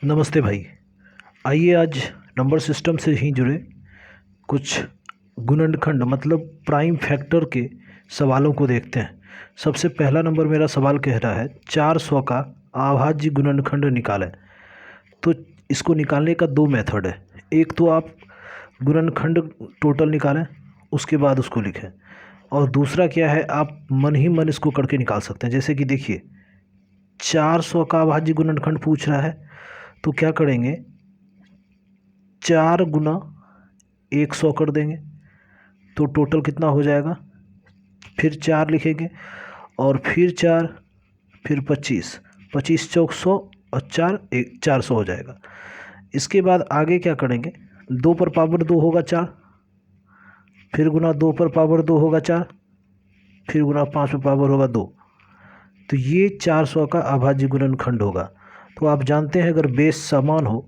नमस्ते भाई। आइए आज नंबर सिस्टम से ही जुड़े कुछ गुणनखंड मतलब प्राइम फैक्टर के सवालों को देखते हैं। सबसे पहला नंबर मेरा सवाल कह रहा है 400 का अभाज्य गुणनखंड निकालें। तो इसको निकालने का दो मेथड है। एक तो आप गुणनखंड टोटल निकालें, उसके बाद उसको लिखें, और दूसरा क्या है, आप मन ही मन इसको करके निकाल सकते हैं। जैसे कि देखिए 400 का अभाज्य गुणनखंड पूछ रहा है, तो क्या करेंगे, 4 × 100 कर देंगे तो टोटल कितना हो जाएगा। फिर 4 लिखेंगे और फिर 4, फिर 25, 25 चौक 100 और 4 एक 400 हो जाएगा। इसके बाद आगे क्या करेंगे, 2 पर पावर 2 होगा 4, फिर गुना 2 पर पावर 2 होगा 4, फिर गुना 5 पर पावर होगा 2। तो ये 400 का अभाज्य गुणनखंड होगा। तो आप जानते हैं अगर बेस समान हो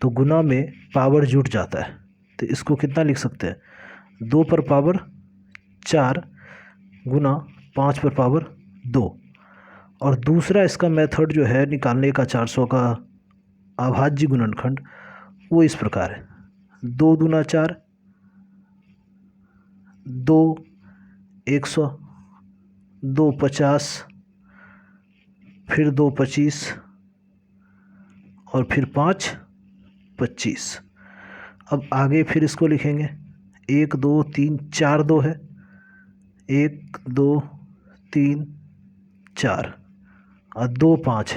तो गुना में पावर जुट जाता है। तो इसको कितना लिख सकते हैं, 2 पर पावर 4 गुना 5 पर पावर 2। और दूसरा इसका मेथड जो है निकालने का 400 का अभाज्य गुणनखंड, वो इस प्रकार है। 2 दूना 4, 2 100, 2 50, फिर 2 25 और फिर 5 25। अब आगे फिर इसको लिखेंगे, 1 2 3 4 2 है, 1 2 3 4 और 2 5,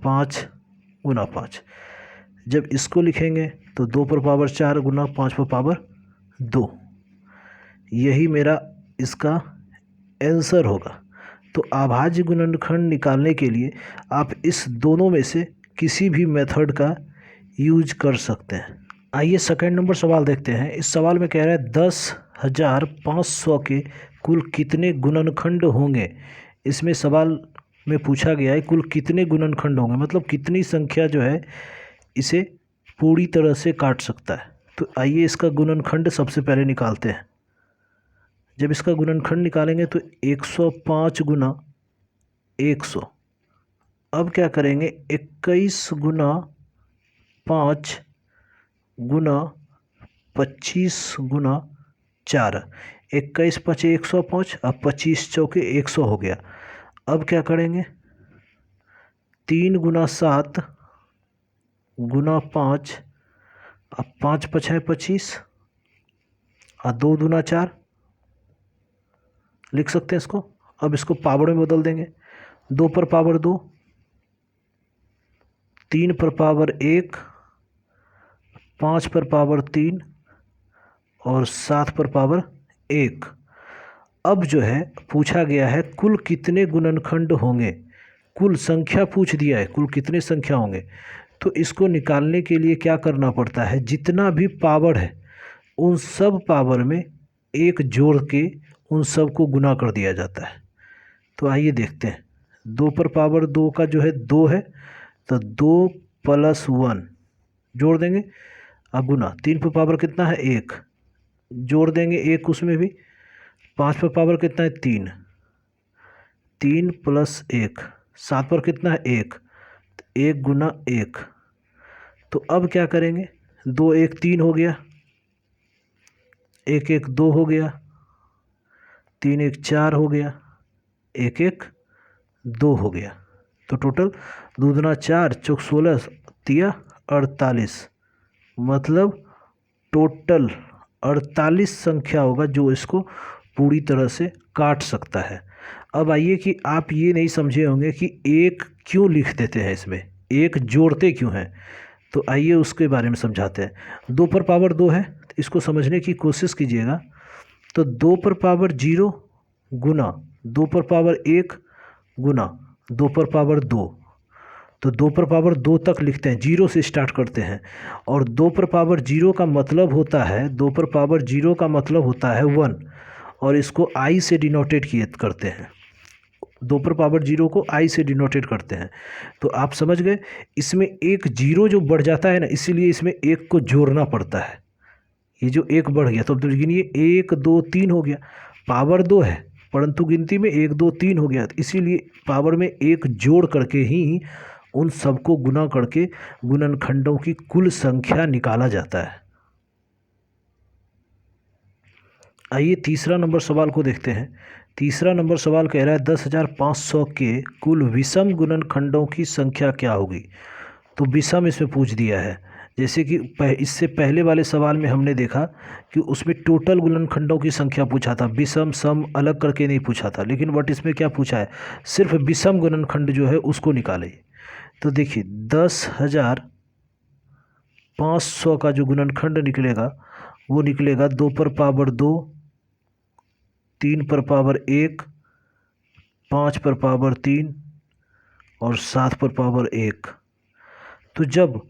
5 गुना 5। जब इसको लिखेंगे तो 2 पर पावर 4 गुना 5 पर पावर 2। यही मेरा इसका आंसर होगा। तो अभाज्य गुणनखंड निकालने के लिए आप इस दोनों में से किसी भी मेथड का यूज कर सकते हैं। आइए सेकंड नंबर सवाल देखते हैं। इस सवाल में कह रहा है 10,500 के कुल कितने गुणनखंड होंगे। इसमें सवाल में पूछा गया है कुल कितने गुणनखंड होंगे, मतलब कितनी संख्या जो है इसे पूरी तरह से काट सकता है। तो आइए इसका गुणनखंड सबसे पहले निकालते हैं। जब इसका गुणनखंड निकालेंगे तो 105 गुना 100। अब क्या करेंगे, 21 गुना 5 गुना 25 गुना 4। 21 5 105, अब 25 चौके 100 हो गया। अब क्या करेंगे, 3 गुना 7 गुना 5, अब 5 5 है 25 और 2 दूना 4 लिख सकते हैं इसको। अब इसको पावर में बदल देंगे, 2 पर पावर 2, 3 पर पावर 1, 5 पर पावर 3 और 7 पर पावर 1। अब जो है पूछा गया है कुल कितने गुणनखंड होंगे, कुल संख्या पूछ दिया है, कुल कितने संख्या होंगे। तो इसको निकालने के लिए क्या करना पड़ता है, जितना भी पावर है उन सब पावर में एक जोड़ के उन सब को गुना कर दिया जाता है। तो आइए देखते हैं, 2 पर पावर 2 का जो है 2 है, तो 2 + 1 जोड़ देंगे, अब गुना 3 पर पावर कितना है 1, जोड़ देंगे 1 उसमें भी। 5 पर पावर कितना है 3, 3 + 1, 7 पर कितना है 1, 1 गुना 1। तो अब क्या करेंगे, 2 1 3 हो गया, 1 1 2 हो गया, 3 1 4 हो गया, 1 1 2 हो गया। तो टोटल 2 दूना 4 चौक 16 तिया 48, मतलब टोटल 48 संख्या होगा जो इसको पूरी तरह से काट सकता है। अब आइए कि आप ये नहीं समझे होंगे कि एक क्यों लिख देते हैं, इसमें एक जोड़ते क्यों हैं। तो आइए उसके बारे में समझाते हैं। 2 पर पावर 2 है, तो इसको समझने की कोशिश कीजिएगा। तो 2 पर पावर 0 गुना 2 पर पावर 1 गुना 2 पर पावर 2। तो 2 पर पावर 2 तक लिखते हैं, 0 से स्टार्ट करते हैं। और 2 पर पावर 0 का मतलब होता है, 2 पर पावर 0 का मतलब होता है 1, और इसको आई से डिनोटेट किए करते हैं। 2 पर पावर 0 को आई से डिनोटेट करते हैं। तो आप समझ गए, इसमें एक 0 जो बढ़ जाता है ना, इसीलिए इसमें 1 को जोड़ना पड़ता है। ये जो 1 बढ़ गया तो अब गिनिए 1 2 3 हो गया, पावर 2 है परंतु गिनती में 1 2 3 हो गया, इसीलिए पावर में 1 जोड़ करके ही उन सबको गुना करके गुणनखंडों की कुल संख्या निकाला जाता है। आइए तीसरा नंबर सवाल को देखते हैं। तीसरा नंबर सवाल कह रहा है 10,500 के कुल विषम गुणनखंडों की संख्या क्या होगी। तो विषम इसमें पूछ दिया है। जैसे कि इससे पहले वाले सवाल में हमने देखा कि उसमें टोटल गुणनखंडों की संख्या पूछा था, विषम सम अलग करके नहीं पूछा था। लेकिन बट इसमें क्या पूछा है, सिर्फ विषम गुणनखंड जो है उसको निकाले। तो देखिए 10,500 का जो गुणनखंड निकलेगा वो निकलेगा 2 पर पावर 2, 3 पर पावर 1, 5 पर पावर 3 और 7 पर पावर 1। तो जब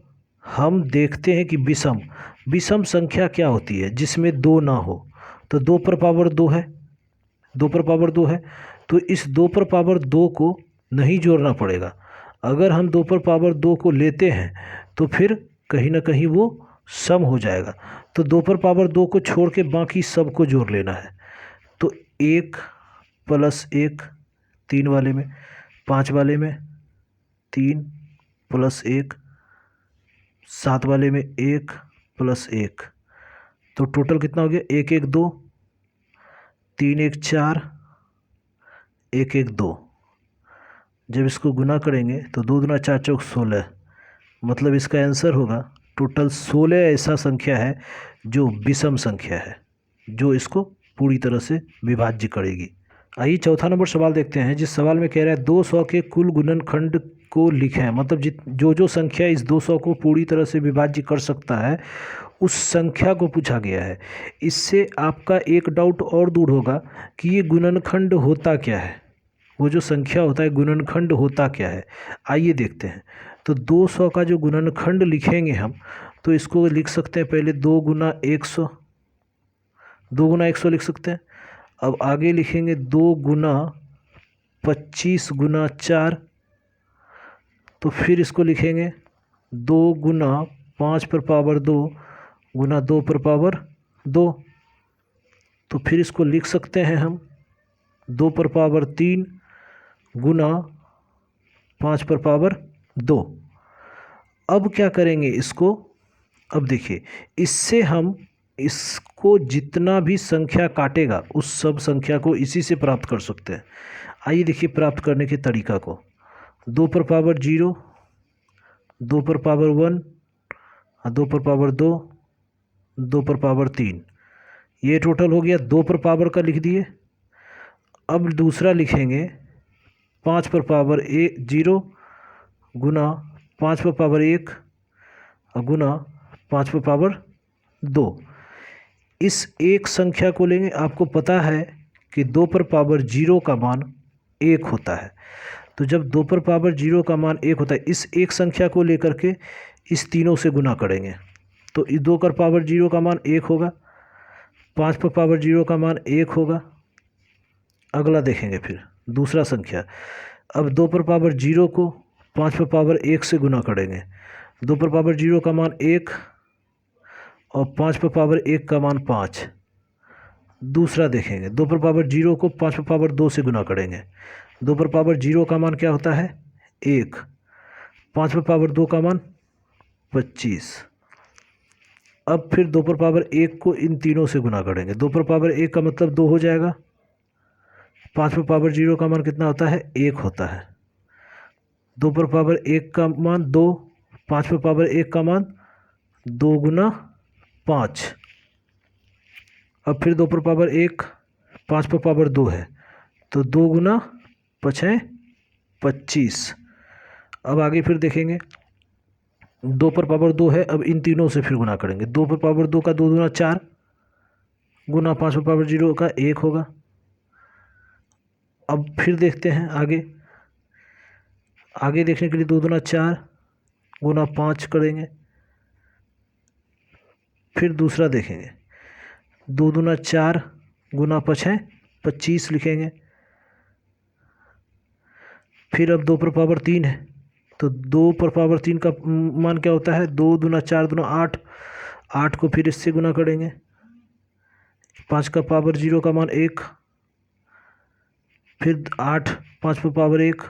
हम देखते हैं कि विषम संख्या क्या होती है जिसमें 2 ना हो, तो 2 पर पावर 2 है, 2 पर पावर 2 है, तो इस 2 पर पावर 2 को नहीं जोड़ना पड़ेगा। अगर हम 2 पर पावर 2 को लेते हैं तो फिर कहीं ना कहीं वो सम हो जाएगा। तो 2 पर पावर 2 को छोड़ के बाकी सब को जोड़ लेना है। तो 1 प्लस 1 3 वाले में, 5 वाले में 3 प्लस 1, 7 वाले में 1 प्लस 1, तो टोटल कितना हो गया, 1 1 2, 3 1 4, 1 1 2। जब इसको गुना करेंगे तो 2 दूना 4 चौक 16, मतलब इसका आंसर होगा टोटल 16 ऐसा संख्या है जो विषम संख्या है, जो इसको पूरी तरह से विभाज्य करेगी। आइए चौथा नंबर सवाल देखते हैं, जिस सवाल में कह रहा है 200 के कुल गुणनखंड को लिखें। मतलब जो संख्या इस 200 को पूरी तरह से विभाज्य कर सकता है उस संख्या को पूछा गया है। इससे आपका एक डाउट और दूर होगा कि ये गुणनखंड होता क्या है, वो जो संख्या होता है गुणनखंड होता क्या है। आइए देखते हैं। तो 200 का जो गुणनखंड लिखेंगे हम, तो इसको लिख सकते हैं पहले 2 गुना 100, 2 गुना 100 लिख सकते हैं। अब आगे लिखेंगे 2 गुना 25 गुना 4, तो फिर इसको लिखेंगे 2 गुना 5 पर पावर 2 गुना 2 पर पावर 2, तो फिर इसको लिख सकते हैं हम 2 पर पावर 3 गुना 5 पर पावर 2। अब क्या करेंगे इसको, अब देखिए इससे हम इसको जितना भी संख्या काटेगा उस सब संख्या को इसी से प्राप्त कर सकते हैं। आइए देखिए प्राप्त करने के तरीका को। 2 पर पावर 0, 2 पर पावर 1, 2 पर पावर 2, 2 पर पावर 3, ये टोटल हो गया 2 पर पावर का लिख दिए। अब दूसरा लिखेंगे 5 पर पावर 0 गुना 5 पर पावर 1 गुना 5 पर पावर 2। इस एक संख्या को लेंगे, आपको पता है कि 2 पर पावर 0 का मान 1 होता है। तो जब 2 पर पावर 0 का मान 1 होता है, इस एक संख्या को लेकर के इस तीनों से गुना करेंगे, तो इस 2 पर पावर 0 का मान 1 होगा, 5 पर पावर 0 का मान 1 होगा। अगला देखेंगे फिर दूसरा संख्या। अब 2 पर पावर 0 को 5 पर पावर 1 से गुना करेंगे, 2 पर पावर 0 का मान 1 और 5 पर पावर 1 का मान 5। दूसरा देखेंगे 2 पर पावर 0 को 5 पर पावर 2 से गुना करेंगे, 2 पर पावर 0 का मान क्या होता है 1, 5 पर पावर 2 का मान 25। अब फिर 2 पर पावर 1 को इन तीनों से गुना करेंगे, 2 पर पावर 1 का मतलब 2 हो जाएगा, 5 पर पावर 0 का मान कितना होता है 1 होता है, 2 पर पावर 1 का मान 2, 5 पर पावर 1 का मान 2 गुना 5। अब फिर 2 पर पावर 1, 5 पर पावर 2 है, तो 2 गुना 5 है 25। अब आगे फिर देखेंगे 2 पर पावर 2 है, अब इन तीनों से फिर गुना करेंगे, 2 पर पावर 2 का 2 गुना 4 गुना 5 पर पावर 0 का 1 होगा। अब फिर देखते हैं आगे देखने के लिए 2 गुना 4 गुना 5 करेंगे। फिर दूसरा देखेंगे 2 गुना 4 गुना 5 है 25 लिखेंगे। फिर अब 2 पर पावर 3 है, तो 2 पर पावर 3 का मान क्या होता है 2 गुना 4 गुना 8, 8 को फिर इससे गुना करेंगे, 5 का पावर 0 का मान 1, फिर 8 5 पर पावर 1,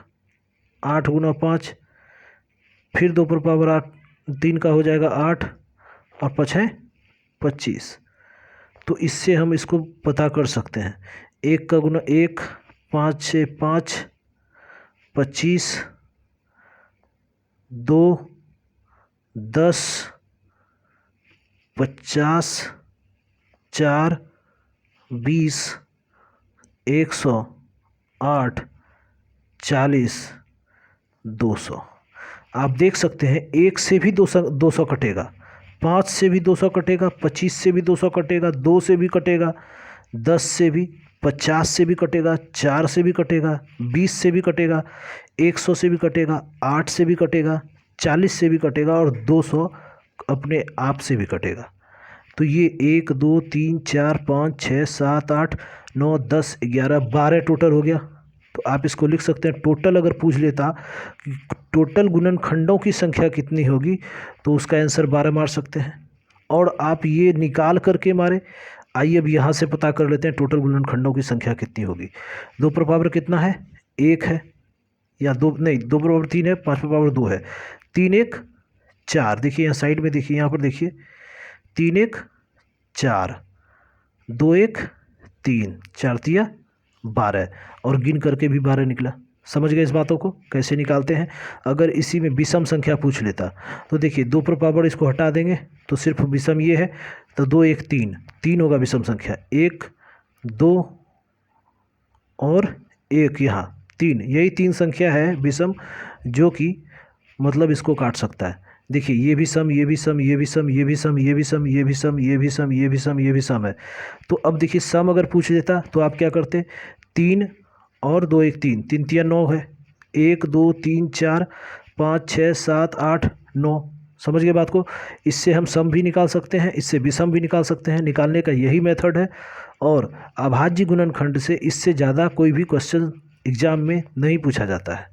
8 गुना 5 फिर 2 पर पावर 8, 3 का हो जाएगा 8 और 5 है 25। तो इससे हम इसको पता कर सकते हैं। 1 का गुना 1, 5 से 5, 25, 2, 10, 50, 4, 20, 108, 40, 200। आप देख सकते हैं 1 से भी 200 कटेगा, 5 से भी 200 कटेगा, 25 से भी 200 कटेगा, 2 से भी कटेगा, 10 से भी, 50 से भी कटेगा, 4 से भी कटेगा, 20 से भी कटेगा, 100 से भी कटेगा, 8 से भी कटेगा, 40 से भी कटेगा और 200 अपने आप से भी कटेगा। तो ये 1 2 3 4 5 6 7 8 9 10 11 12 टोटल हो गया। तो आप इसको लिख सकते हैं। टोटल अगर पूछ लेता कि टोटल गुणनखंडों की संख्या कितनी होगी तो उसका आंसर 12 मार सकते हैं। और आप ये निकाल करके मारे। आइए अब यहाँ से पता कर लेते हैं टोटल गुणनखंडों की संख्या कितनी होगी। 2 पर पावर कितना है? 1 है, या 2 नहीं, 2 पर पावर 3 है, 5 पर पावर 2 है। 3 1 4, देखिए यहाँ साइड में देखिए, यहाँ पर देखिए 3 1 4, 2 1 3, 4 तिया 12 और गिन करके भी 12 निकला। समझ गए इस बातों को कैसे निकालते हैं। अगर इसी में विषम संख्या पूछ लेता तो देखिए 2 पर पावर इसको हटा देंगे तो सिर्फ विषम ये है, तो 2 1 3, 3 होगा विषम संख्या, 1 2 और 1 यहाँ 3, यही 3 संख्या है विषम जो कि मतलब इसको काट सकता है। देखिए ये भी सम, ये भी सम, ये भी सम, ये भी सम, ये भी सम, ये भी सम, ये भी सम, ये भी सम, ये भी सम है। तो अब देखिए सम अगर पूछ देता तो आप क्या करते? 3 और 2 1 3, 3 तिया 9 है, 1 2 3 4 5 6 7 8 9। समझ गए बात को। इससे हम सम भी निकाल सकते हैं, इससे विषम भी निकाल सकते हैं। निकालने का यही मेथड है और अभाज्य गुणनखंड से इससे ज़्यादा कोई भी क्वेश्चन एग्जाम में नहीं पूछा जाता है।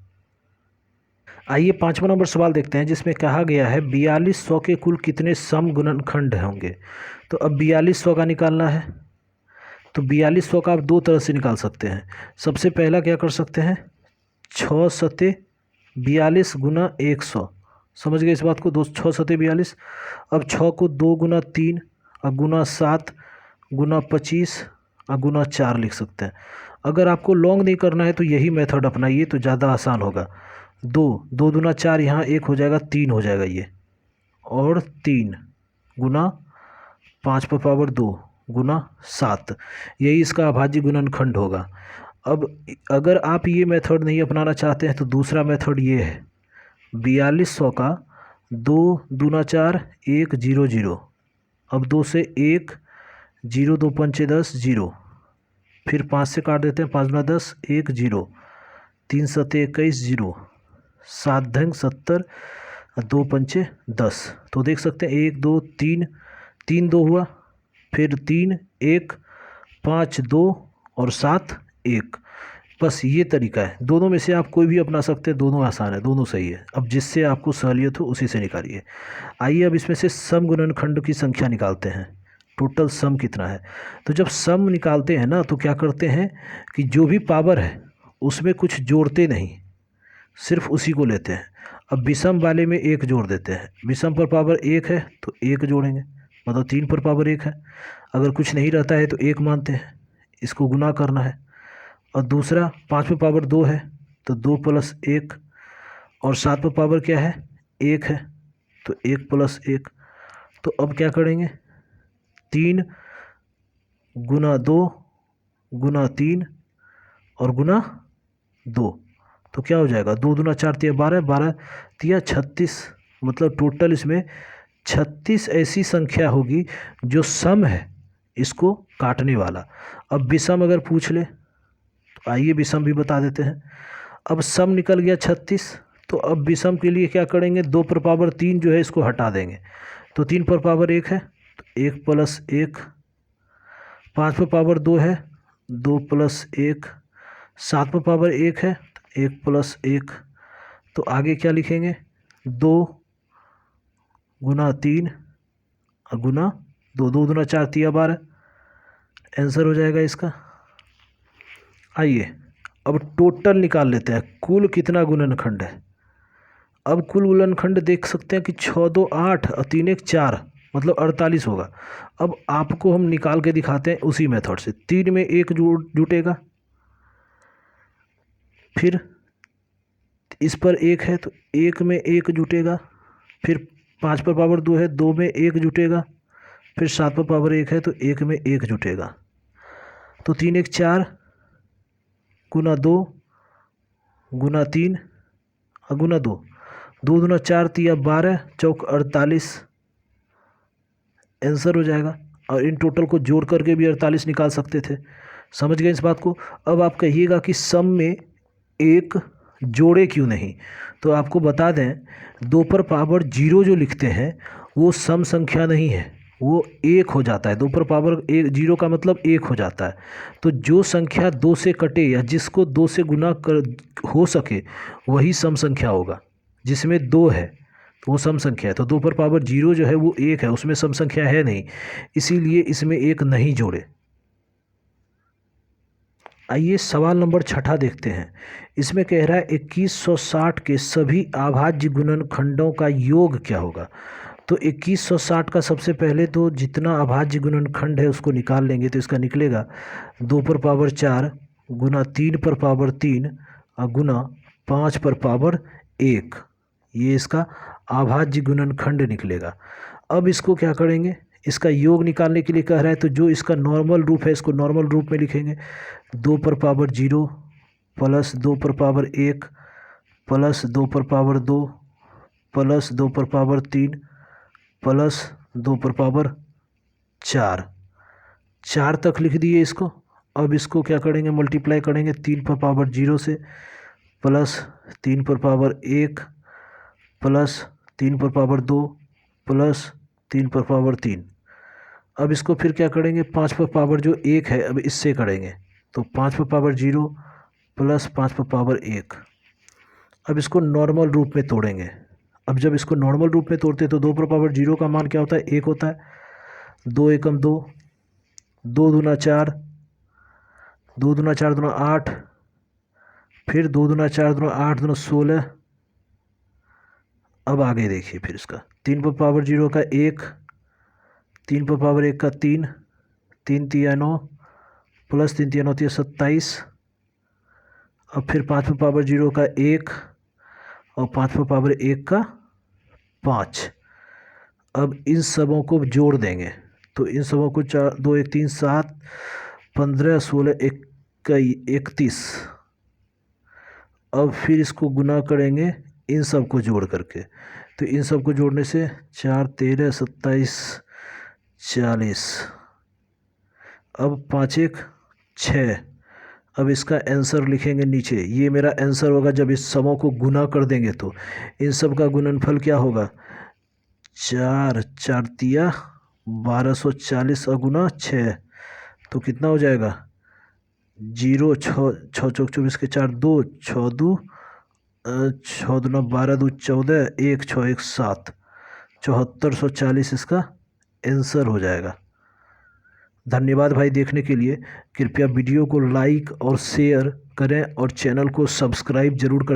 आइए 5वां नंबर सवाल देखते हैं जिसमें कहा गया है 4200 के कुल कितने सम गुणनखंड होंगे। तो अब 4200 का निकालना है। तो 4200 का आप दो तरह से निकाल सकते हैं। सबसे पहला क्या कर सकते हैं, 6 सते 42 गुना 100। समझ गए इस बात को। 6 सते 42। अब 6 को 2 गुना 3 और गुना 7 गुना 25 और गुना 4 लिख सकते हैं। अगर आपको लॉन्ग नहीं करना है तो यही मेथड अपनाइए तो ज़्यादा आसान होगा। 2 2 दूना 4, यहाँ 1 हो जाएगा, 3 हो जाएगा ये, और 3 गुना 5 पर पावर 2 गुना 7, यही इसका अभाज्य गुणनखंड होगा। अब अगर आप ये मेथड नहीं अपनाना चाहते हैं तो दूसरा मेथड ये है, 4200 का 2 दूना 4 1 0 0। अब 2 से 1 0 2 पंचे 10 0, फिर 5 से काट देते हैं, 5 गुना 10 1 0, 3 सते 21 0, 7 धंग 70 और 2 पंचे 10। तो देख सकते हैं 1 2 3, 3 2 हुआ, फिर 3 1 5 2 और 7 1। बस ये तरीका है। दोनों में से आप कोई भी अपना सकते हैं, दोनों आसान है, दोनों सही है। अब जिससे आपको सहूलियत हो उसी से निकालिए। आइए अब इसमें से सम गुणनखंड की संख्या निकालते हैं। टोटल सम कितना है। तो जब सम निकालते हैं ना तो क्या करते हैं कि जो भी पावर है उसमें कुछ जोड़ते नहीं, सिर्फ उसी को लेते हैं। अब विषम वाले में 1 जोड़ देते हैं। विषम पर पावर 1 है तो 1 जोड़ेंगे, मतलब 3 पर पावर 1 है। अगर कुछ नहीं रहता है तो 1 मानते हैं, इसको गुना करना है। और दूसरा 5 पर पावर 2 है तो 2 प्लस 1, और 7 पर पावर क्या है 1 है तो 1 प्लस 1। तो अब क्या करेंगे, 3 गुना 2 गुना 3 और गुना 2। तो क्या हो जाएगा, 2 दूना 4 तिया 12, 12 तिया 36। मतलब टोटल इसमें 36 ऐसी संख्या होगी जो सम है इसको काटने वाला। अब विषम अगर पूछ ले तो आइए विषम भी बता देते हैं। अब सम निकल गया 36, तो अब विषम के लिए क्या करेंगे, 2 पर पावर 3 जो है इसको हटा देंगे तो 3 पर पावर 1 है तो 1 प्लस 1, 5 पर पावर 2 है 2 प्लस 1, 7 पर पावर 1 है तो 1 प्लस 1। तो आगे क्या लिखेंगे, 2 गुना 3 और गुना 2, 2 दूना 4 तिया 12, आंसर हो जाएगा इसका। आइए अब टोटल निकाल लेते हैं, कुल कितना गुणनखंड है। अब कुल गुणनखंड देख सकते हैं कि 6 2 8 और 3 1 4 मतलब 48 होगा। अब आपको हम निकाल के दिखाते हैं उसी मेथड से। 3 में 1 जुटेगा, फिर इस पर 1 है तो 1 में 1 जुटेगा, फिर 5 पर पावर 2 है, 2 में 1 जुटेगा, फिर 7 पर पावर 1 है तो 1 में 1 जुटेगा। तो 3 1 4 गुना 2 गुना 3 और गुना 2, 2 दूना 4 तिया 12 चौक 48 आंसर हो जाएगा। और इन टोटल को जोड़ करके भी 48 निकाल सकते थे। समझ गए इस बात को। अब आप कहिएगा कि सम में एक जोड़े क्यों नहीं, तो आपको बता दें 2 पर पावर 0 जो लिखते हैं वो सम संख्या नहीं है, वो 1 हो जाता है। 2 पर पावर 0 का मतलब 1 हो जाता है। तो जो संख्या 2 से कटे या जिसको 2 से गुना कर हो सके वही सम संख्या होगा। जिसमें 2 है तो वो सम संख्या है। तो 2 पर पावर 0 जो है वो 1 है, उसमें सम संख्या है नहीं, इसीलिए इसमें 1 नहीं जोड़े। आइए सवाल नंबर 6 देखते हैं। इसमें कह रहा है 2160 के सभी अभाज्य गुणनखंडों का योग क्या होगा। तो 2160 का सबसे पहले तो जितना अभाज्य गुणनखंड है उसको निकाल लेंगे तो इसका निकलेगा 2 पर पावर 4 गुना 3 पर पावर 3 और गुना 5 पर पावर 1, ये इसका अभाज्य गुणनखंड निकलेगा। अब इसको क्या करेंगे, इसका योग निकालने के लिए कह रहा है तो जो इसका नॉर्मल रूप है इसको नॉर्मल रूप में लिखेंगे। 2 पर पावर 0 प्लस 2 पर पावर 1 प्लस 2 पर पावर 2 प्लस 2 पर पावर 3 प्लस 2 पर पावर 4 तक लिख दिए इसको। अब इसको क्या करेंगे, मल्टीप्लाई करेंगे 3 पर पावर 0 से प्लस 3 पर पावर 1 प्लस 3 पर पावर 2 प्लस 3 पर पावर 3। अब इसको फिर क्या करेंगे, 5 पर पावर जो 1 है अब इससे करेंगे तो 5 पर पावर 0 प्लस 5 पर पावर 1। अब इसको नॉर्मल रूप में तोड़ेंगे। अब जब इसको नॉर्मल रूप में तोड़ते तो 2 पर पावर 0 का मान क्या होता है, 1 होता है। 2 एकम 2, 2 दूना 4, 2 दूना 4 दूना 8, फिर 2 दूना 4 दूना 8 दूना 16। अब आगे देखिए फिर इसका 3 पर पावर 0 का 1, 3 पर पावर 1 का 3, 3 तिया 9 प्लस 3 तिया 9 तिया 27। अब फिर 5 पर पावर 0 का 1 और 5 पर पावर 1 का 5। अब इन सबों को जोड़ देंगे तो इन सबों को 4 2 1 3 7 15 16 31। अब फिर इसको गुना करेंगे इन सब को जोड़ करके, तो इन सब को जोड़ने से 4 13 27 40। अब 5 1 6। अब इसका आंसर लिखेंगे नीचे, ये मेरा आंसर होगा जब इस समों को गुना कर देंगे तो इन सब का गुणनफल क्या होगा, 4 4 तिया 1240 और गुना 6 तो कितना हो जाएगा 0 6 6 चौक 24 के 4 2 6 2 6 दूना 12 2 14 1 6 1 7 7440 इसका आंसर हो जाएगा। धन्यवाद भाई देखने के लिए। कृपया वीडियो को लाइक और शेयर करें और चैनल को सब्सक्राइब जरूर करें।